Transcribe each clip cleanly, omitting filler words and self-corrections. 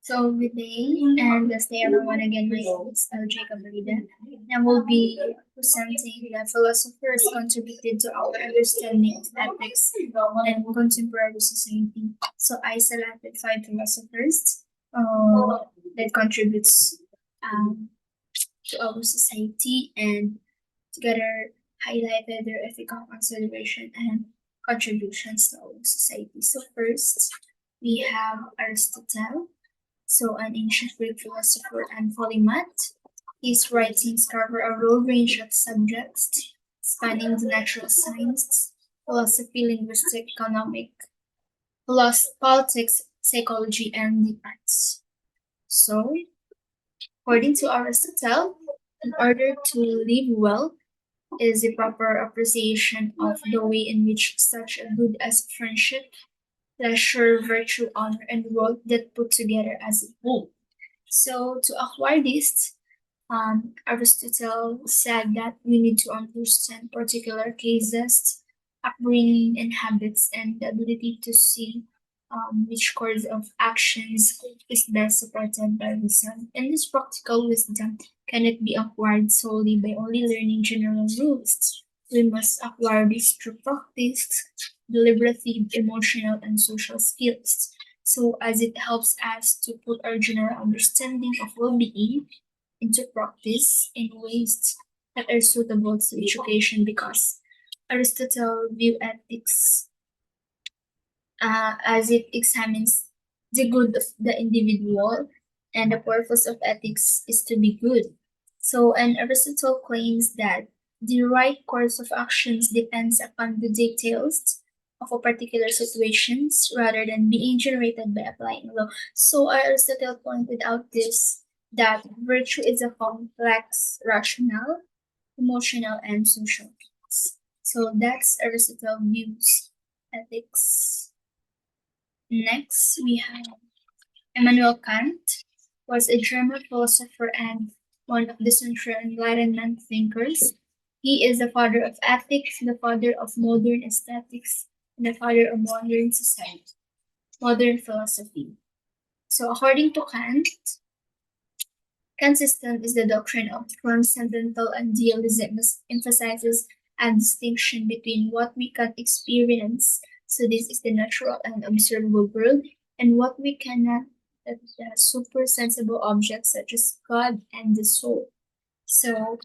So good day and let's day everyone again. My name is Jacob Rida, and I will be presenting the philosophers contributed to our understanding of ethics and contemporary society. So I selected five philosophers that contributes um, to our society and together highlighted their ethical consideration and contributions to our society. So first, we have Aristotle, so an ancient Greek philosopher and polymath. His writings cover a broad range of subjects spanning the natural sciences, philosophy, linguistics, economic, politics, psychology, and the arts. So, according to Aristotle, in order to live well is a proper appreciation of the way in which such a good as friendship, pleasure, virtue, honor, and worth that put together as a whole. So to acquire this, Aristotle said that we need to understand particular cases, upbringing, and habits, and the ability to see which course of actions is best supported by reason. And this practical wisdom cannot be acquired solely by only learning general rules. We must acquire this through practice, deliberative, emotional, and social skills. So, as it helps us to put our general understanding of well being into practice in ways that are suitable to education because Aristotle viewed ethics as it examines the good of the individual, and the purpose of ethics is to be good. So, and Aristotle claims that the right course of actions depends upon the details of a particular situations rather than being generated by applying law. So Aristotle pointed out this that virtue is a complex, rational, emotional, and social piece. So that's Aristotle views ethics. Next, we have Immanuel Kant, was a German philosopher and one of the central Enlightenment thinkers. He is the father of ethics, the father of modern aesthetics, and the father of modern society, modern philosophy. So, according to Kant, Kant's system is the doctrine of transcendental idealism that emphasizes a distinction between what we can experience, so this is the natural and observable world, and what we cannot, that is the super sensible objects such as God and the soul. So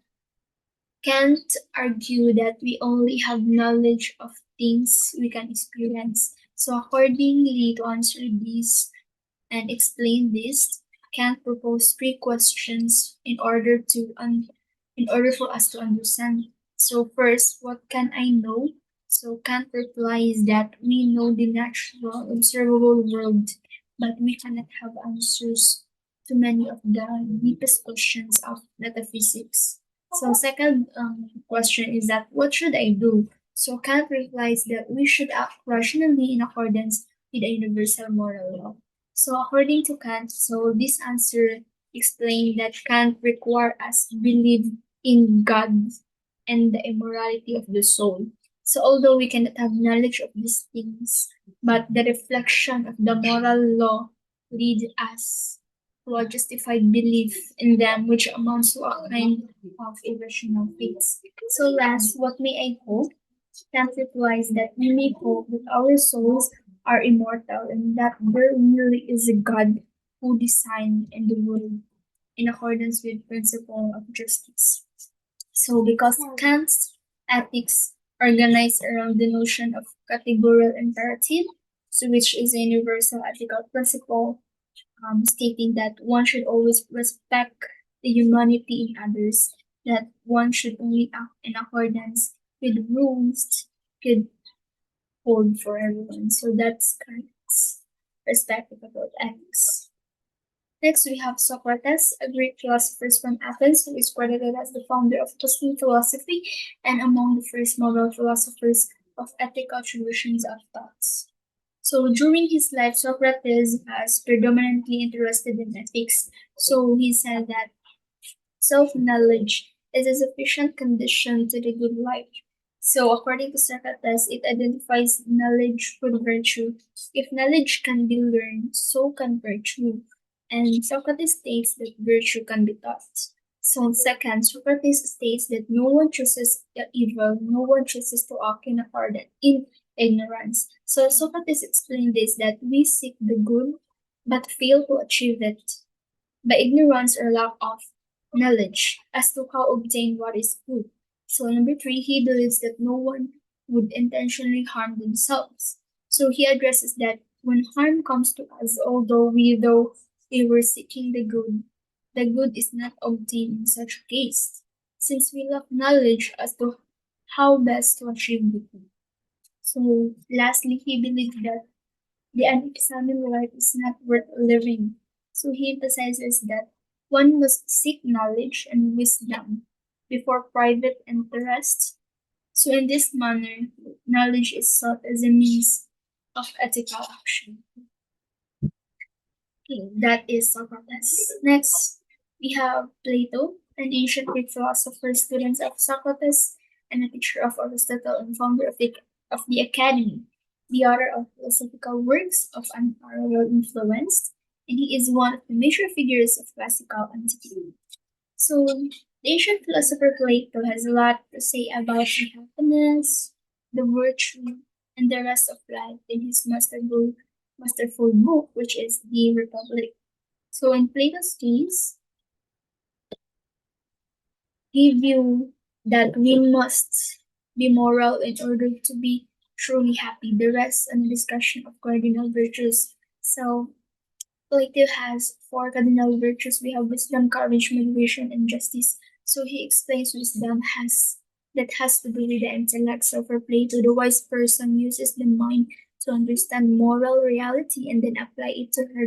Kant argued that we only have knowledge of things we can experience. So accordingly, to answer these and explain this, Kant proposed three questions in order for us to understand. So first, what can I know? So Kant replies that we know the natural observable world, but we cannot have answers to many of the deepest questions of metaphysics. So second question is that what should I do? So Kant replies that we should act rationally in accordance with a universal moral law. So according to Kant, so this answer explained that Kant require us believe in God and the immorality of the soul. So although we cannot have knowledge of these things, but the reflection of the moral law lead us to a justified belief in them, which amounts to a kind of irrational faith. So last, what may I hope? Kant replies that we may hope that our souls are immortal and that there really is a God who designed in the world in accordance with principle of justice. So because Kant's ethics organized around the notion of categorical imperative, so which is a universal ethical principle stating that one should always respect the humanity in others, that one should only act in accordance with rules could hold for everyone. So that's Kant's perspective about ethics. Next, we have Socrates, a Greek philosopher from Athens, who is credited as the founder of Christian philosophy and among the first model philosophers of ethical traditions of thoughts. So during his life, Socrates was predominantly interested in ethics. So he said that self-knowledge is a sufficient condition to the good life. So according to Socrates, it identifies knowledge with virtue. If knowledge can be learned, so can virtue. And Socrates states that virtue can be taught. So second, Socrates states that no one chooses the evil, no one chooses to act in ignorance. So Socrates explained this that we seek the good but fail to achieve it by ignorance or lack of knowledge as to how obtain what is good. So number three, he believes that no one would intentionally harm themselves. So he addresses that when harm comes to us, though we were seeking the good is not obtained in such a case, since we lack knowledge as to how best to achieve the good. So lastly, he believes that the unexamined life is not worth living. So he emphasizes that one must seek knowledge and wisdom before private interests. So in this manner, knowledge is sought as a means of ethical action. Okay, that is Socrates. Next, we have Plato, an ancient Greek philosopher, student of Socrates, and a teacher of Aristotle and founder of the Academy, the author of philosophical works of unparalleled influence, and he is one of the major figures of classical antiquity. So, the ancient philosopher Plato has a lot to say about the happiness, the virtue, and the rest of life in his masterful book, which is the Republic. So, in Plato's case, he viewed that we must be moral in order to be truly happy. The rest and discussion of cardinal virtues. So, Plato has four cardinal virtues. We have wisdom, courage, moderation, and justice. So he explains wisdom has to do with the intellect. So for Plato, the wise person uses the mind to understand moral reality and then apply it to her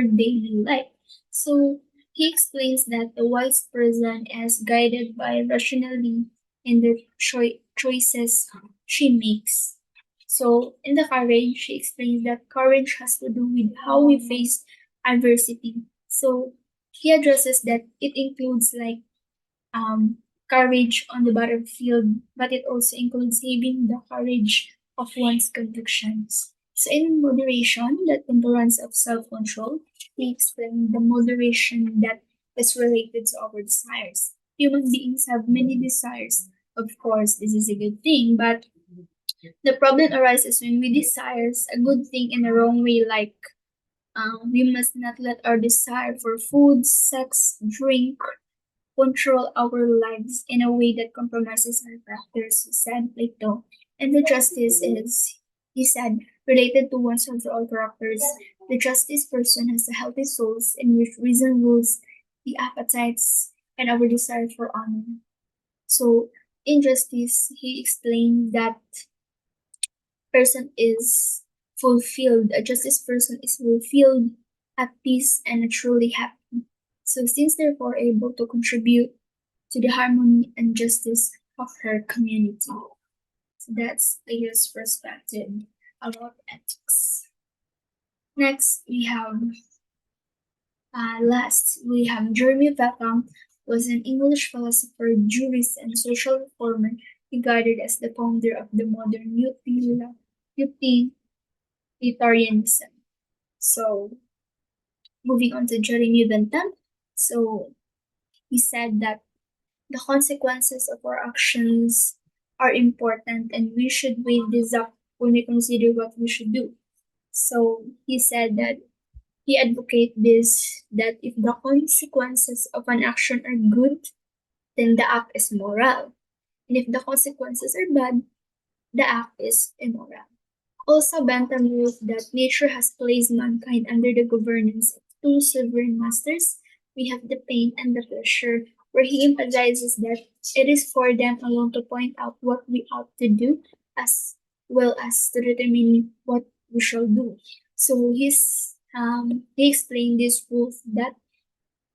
daily life. So he explains that the wise person is guided by rationally in the choices she makes. So in the courage, she explains that courage has to do with how we face adversity. So he addresses that it includes like courage on the battlefield, but it also includes having the courage of one's convictions. So in moderation, the temperance of self-control, he explained the moderation that is related to our desires. Human beings have many desires. Of course, this is a good thing, but the problem arises when we desire a good thing in a wrong way, like we must not let our desire for food, sex, drink control our lives in a way that compromises our characters, said Plato. And the justice is, he said, related to one's overall characters. The justice person has a healthy soul in which reason rules the appetites and our desire for honor. So, in justice, he explained that person is fulfilled, a justice person is fulfilled, at peace, and truly happy. So, since therefore able to contribute to the harmony and justice of her community. So that's Leah's perspective about ethics. Next, we have Jeremy Bentham, was an English philosopher, jurist, and social reformer regarded as the founder of the modern utilitarianism. So, moving on to Jeremy Bentham. So, he said that the consequences of our actions are important and we should weigh this up when we consider what we should do. So he said that he advocates this that if the consequences of an action are good, then the act is moral. And if the consequences are bad, the act is immoral. Also, Bentham wrote that nature has placed mankind under the governance of two sovereign masters. We have the pain and the pleasure, where he emphasizes that it is for them alone to point out what we ought to do, as well as to determine what we shall do. So he explained this proof that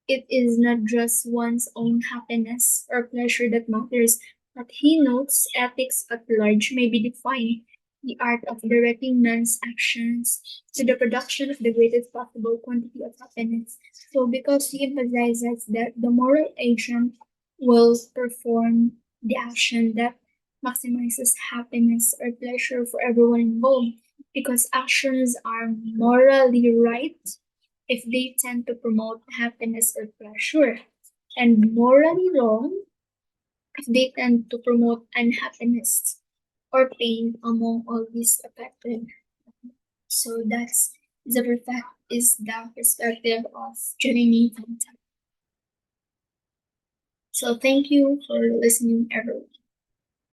it is not just one's own happiness or pleasure that matters, but he notes ethics at large may be defined the art of directing man's actions to the production of the greatest possible quantity of happiness. So, because he emphasizes that the moral agent will perform the action that maximizes happiness or pleasure for everyone involved, because actions are morally right if they tend to promote happiness or pleasure, and morally wrong if they tend to promote unhappiness or pain among all these affected. So the perspective of Jeremy. So thank you for listening, everyone.